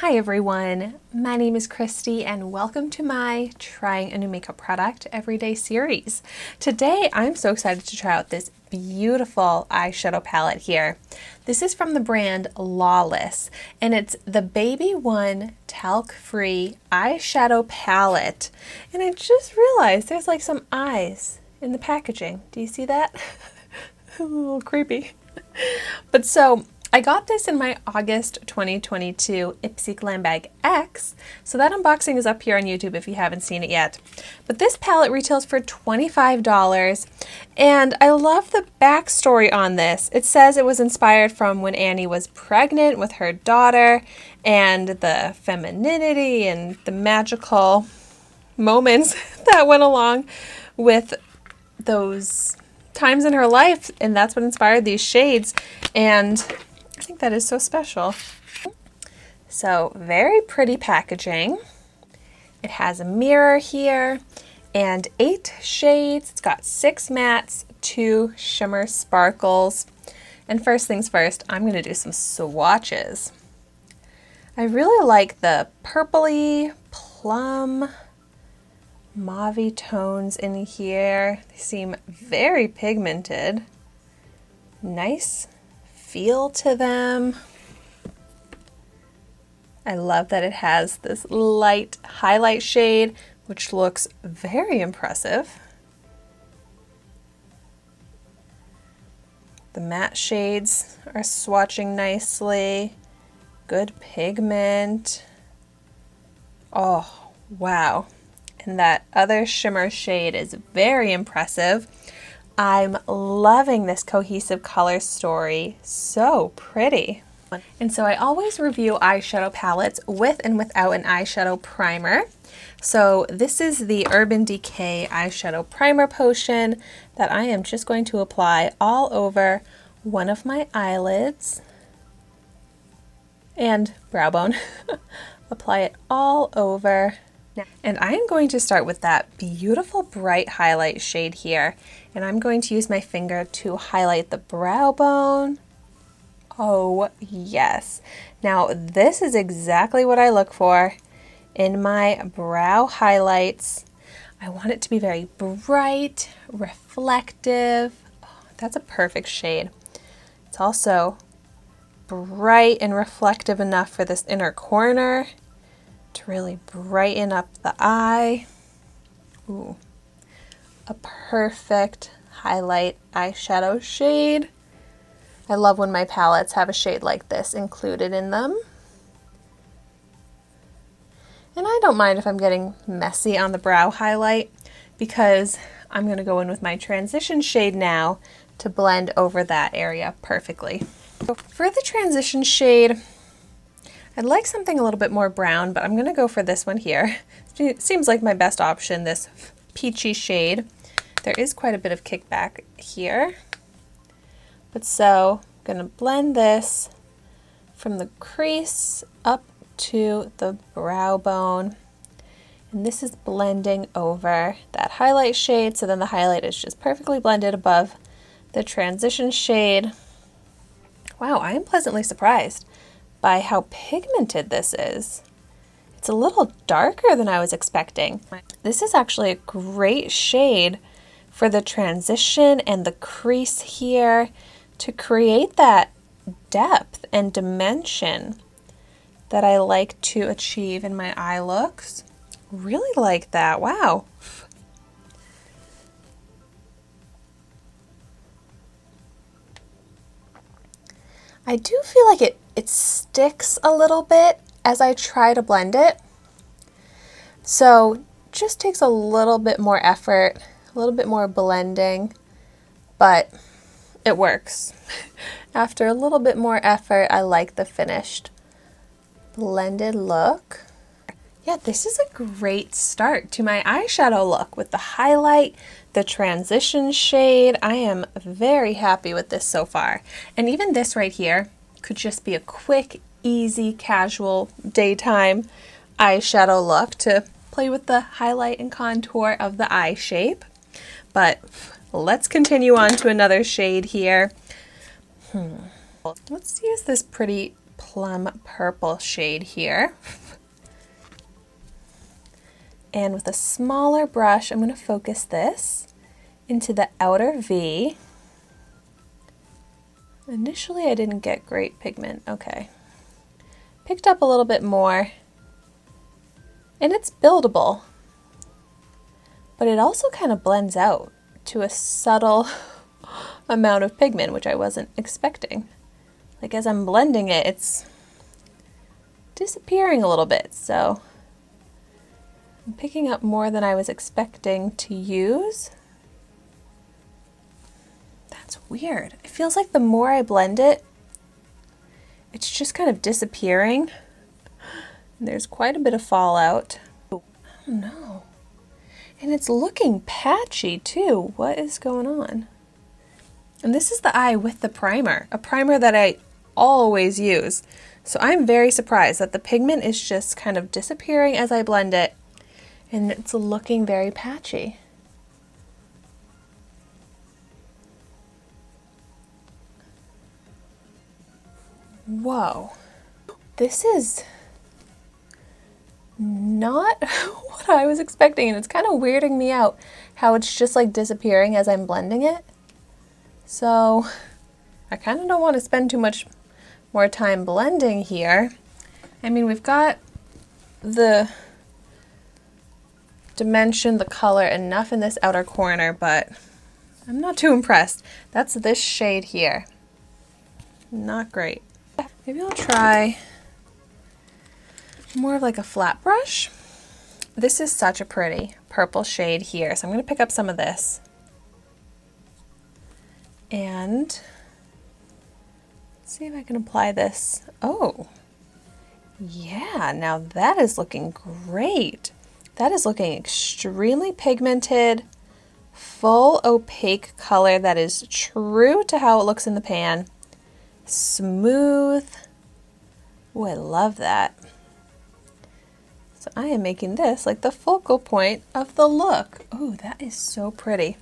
Hi everyone, my name is Christy and welcome to my Trying a New Makeup Product Everyday series. Today I'm so excited to try out this beautiful eyeshadow palette here. This is from the brand Lawless and it's the Baby One talc-free eyeshadow palette. And I just realized there's like some eyes in the packaging. Do you see that? A little creepy. But so I got this in my August 2022 Ipsy Glam Bag X, so that unboxing is up here on YouTube if you haven't seen it yet. But this palette retails for $25, and I love the backstory on this. It says it was inspired from when Annie was pregnant with her daughter, and the femininity and the magical moments that went along with those times in her life, and that's what inspired these shades. And I think that is so special. So very pretty packaging. It has a mirror here and 8 shades. It's got 6 mattes, 2 shimmer sparkles. And first things first, I'm going to do some swatches. I really like the purpley, plum, mauve tones in here. They seem very pigmented. Nice feel to them. I love that it has this light highlight shade, which looks very impressive. The matte shades are swatching nicely. Good pigment. Oh, wow. And that other shimmer shade is very impressive. I'm loving this cohesive color story. So pretty. And so I always review eyeshadow palettes with and without an eyeshadow primer. So this is the Urban Decay eyeshadow primer potion that I am just going to apply all over one of my eyelids and brow bone. Apply it all over. And I am going to start with that beautiful bright highlight shade here. And I'm going to use my finger to highlight the brow bone. Oh, yes. Now, this is exactly what I look for in my brow highlights. I want it to be very bright, reflective. Oh, that's a perfect shade. It's also bright and reflective enough for this inner corner to really brighten up the eye. Ooh, a perfect highlight eyeshadow shade. I love when my palettes have a shade like this included in them. And I don't mind if I'm getting messy on the brow highlight because I'm going to go in with my transition shade now to blend over that area perfectly. So for the transition shade, I'd like something a little bit more brown, but I'm going to go for this one here. It seems like my best option, this peachy shade. There is quite a bit of kickback here. But so I'm going to blend this from the crease up to the brow bone. And this is blending over that highlight shade, so then the highlight is just perfectly blended above the transition shade. Wow, I am pleasantly surprised by how pigmented this is. It's a little darker than I was expecting. This is actually a great shade for the transition and the crease here to create that depth and dimension that I like to achieve in my eye looks. Really like that. Wow. I do feel like it sticks a little bit as I try to blend it. So just takes a little bit more effort, a little bit more blending, but it works. After a little bit more effort, I like the finished blended look. Yeah, this is a great start to my eyeshadow look with the highlight, the transition shade. I am very happy with this so far. And even this right here could just be a quick, easy, casual daytime eyeshadow look to play with the highlight and contour of the eye shape. But let's continue on to another shade here. Let's use this pretty plum purple shade here. And with a smaller brush, I'm going to focus this into the outer V. Initially, I didn't get great pigment. Okay. Picked up a little bit more. And it's buildable. But it also kind of blends out to a subtle amount of pigment, which I wasn't expecting. Like as I'm blending it, it's disappearing a little bit. So I'm picking up more than I was expecting to use. That's weird. It feels like the more I blend it, it's just kind of disappearing. And there's quite a bit of fallout. Oh no. And it's looking patchy too. What is going on? And this is the eye with the primer, a primer that I always use. So I'm very surprised that the pigment is just kind of disappearing as I blend it, and it's looking very patchy. Whoa, this is not what I was expecting, and it's kind of weirding me out how it's just like disappearing as I'm blending it. So I kind of don't want to spend too much more time blending here. I mean, we've got the dimension, the color enough in this outer corner, but I'm not too impressed. That's this shade here. Not great. Maybe I'll try more of like a flat brush. This is such a pretty purple shade here, so I'm going to pick up some of this. And see if I can apply this. Oh, yeah, now that is looking great. That is looking extremely pigmented, full opaque color that is true to how it looks in the pan. Smooth. Oh, I love that. So I am making this like the focal point of the look. Oh, that is so pretty.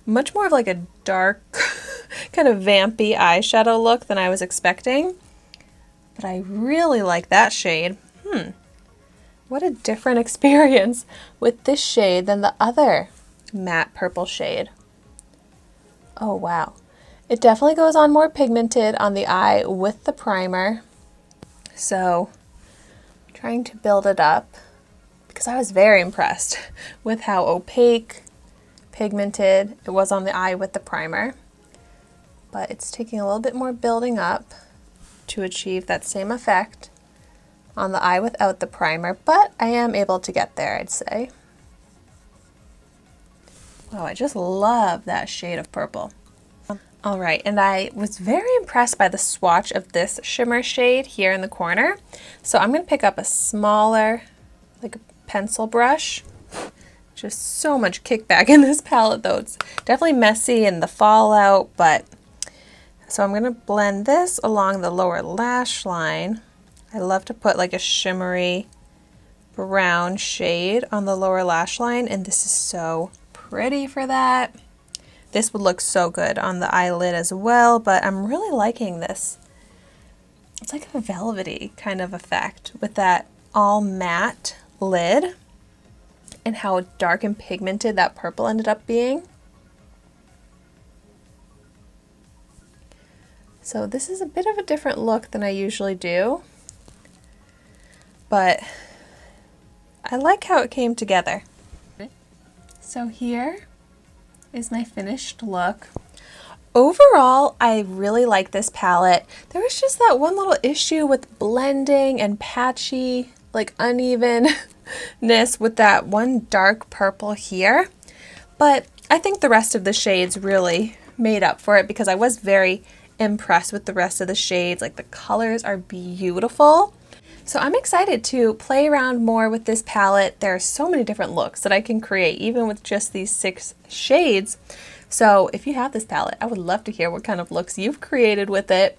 Much more of like a dark, kind of vampy eyeshadow look than I was expecting. But I really like that shade. What a different experience with this shade than the other matte purple shade. Oh wow. It definitely goes on more pigmented on the eye with the primer. So I'm trying to build it up because I was very impressed with how opaque, pigmented it was on the eye with the primer. But it's taking a little bit more building up to achieve that same effect on the eye without the primer, but I am able to get there, I'd say. Wow, I just love that shade of purple. All right, and I was very impressed by the swatch of this shimmer shade here in the corner. So I'm gonna pick up a smaller, like a pencil brush. Just so much kickback in this palette though. It's definitely messy in the fallout, but so I'm gonna blend this along the lower lash line. I love to put like a shimmery brown shade on the lower lash line, and this is so pretty for that. This would look so good on the eyelid as well, but I'm really liking this. It's like a velvety kind of effect with that all matte lid and how dark and pigmented that purple ended up being. So this is a bit of a different look than I usually do, but I like how it came together. So here is my finished look. Overall, I really like this palette. There was just that one little issue with blending and patchy, like unevenness with that one dark purple here. But I think the rest of the shades really made up for it because I was very impressed with the rest of the shades. Like the colors are beautiful. So I'm excited to play around more with this palette. There are so many different looks that I can create even with just these 6 shades. So if you have this palette, I would love to hear what kind of looks you've created with it.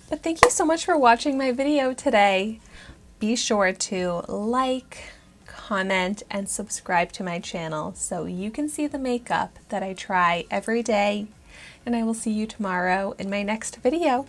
But thank you so much for watching my video today. Be sure to like, comment, and subscribe to my channel so you can see the makeup that I try every day. And I will see you tomorrow in my next video.